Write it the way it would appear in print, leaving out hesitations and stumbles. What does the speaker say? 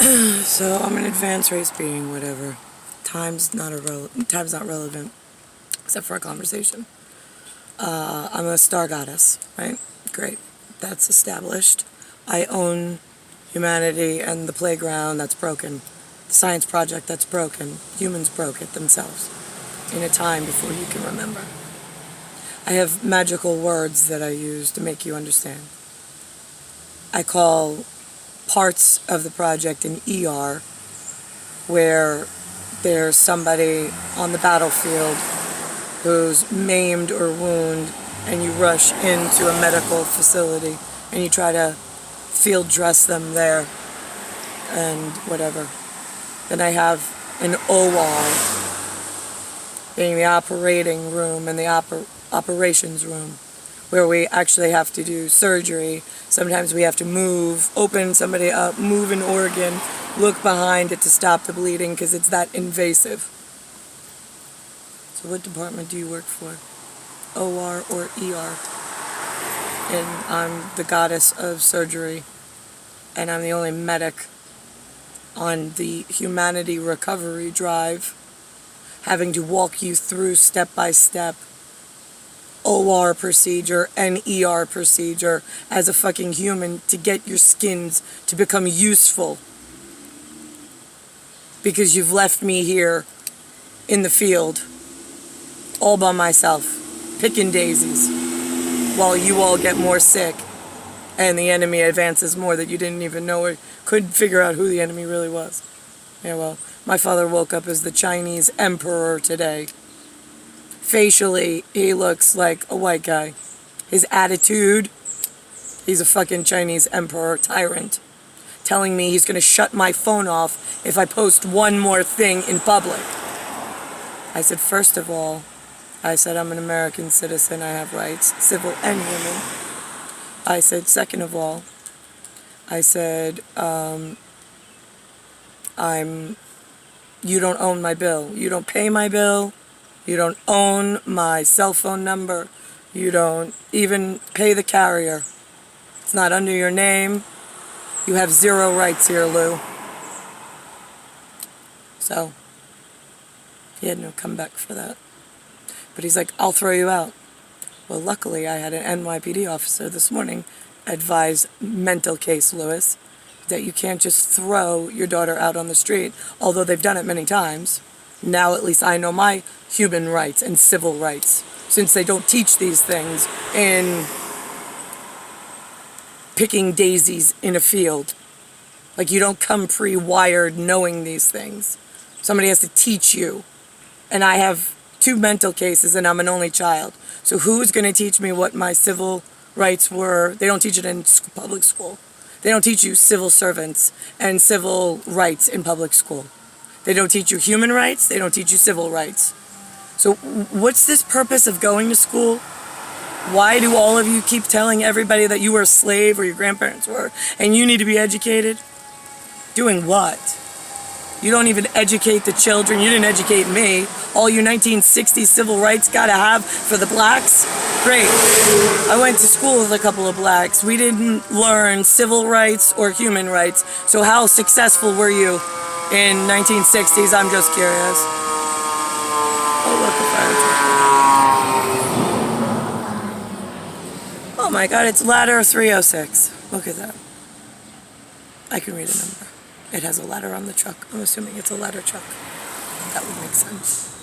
So I'm an advanced race being, whatever. Time's not relevant, except for a conversation. I'm a star goddess, right? Great. That's established. I own humanity and the playground that's broken. The science project that's broken. Humans broke it themselves in a time before you can remember. I have magical words that I use to make you understand. I call parts of the project an ER, where there's somebody on the battlefield who's maimed or wounded, and you rush into a medical facility and you try to field dress them there and whatever. Then I have an OR, being the operating room and the operations room, where we actually have to do surgery. Sometimes we have to open somebody up, move an organ, look behind it to stop the bleeding because it's that invasive. So what department do you work for? OR or ER? And I'm the goddess of surgery, and I'm the only medic on the humanity recovery drive, having to walk you through step by step OR procedure and ER procedure as a fucking human to get your skins to become useful. Because you've left me here in the field all by myself, picking daisies, while you all get more sick and the enemy advances more that you didn't even know or couldn't figure out who the enemy really was. Yeah, well, my father woke up as the Chinese emperor today. Facially, he looks like a white guy. His attitude, he's a fucking Chinese emperor tyrant, telling me he's going to shut my phone off if I post one more thing in public. I said, first of all, I'm an American citizen, I have rights, civil and human. I said, second of all, you don't own my bill. You don't pay my bill. You don't own my cell phone number. You don't even pay the carrier. It's not under your name. You have zero rights here, Lou. So, he had no comeback for that. But he's like, I'll throw you out. Well, luckily, I had an NYPD officer this morning advise mental case Lewis that you can't just throw your daughter out on the street, although they've done it many times. Now at least I know my human rights and civil rights, since they don't teach these things in picking daisies in a field. Like, you don't come pre-wired knowing these things. Somebody has to teach you. And I have 2 mental cases and I'm an only child. So who's going to teach me what my civil rights were? They don't teach it in public school. They don't teach you civil servants and civil rights in public school. They don't teach you human rights. They don't teach you civil rights. So what's this purpose of going to school? Why do all of you keep telling everybody that you were a slave or your grandparents were and you need to be educated? Doing what? You don't even educate the children. You didn't educate me. All you 1960s civil rights gotta have for the blacks? Great. I went to school with a couple of blacks. We didn't learn civil rights or human rights. So how successful were you in 1960s? I'm just curious. Oh, look, the fire truck. Oh my God, it's ladder 306. Look at that. I can read a number. It has a ladder on the truck. I'm assuming it's a ladder truck. That would make sense.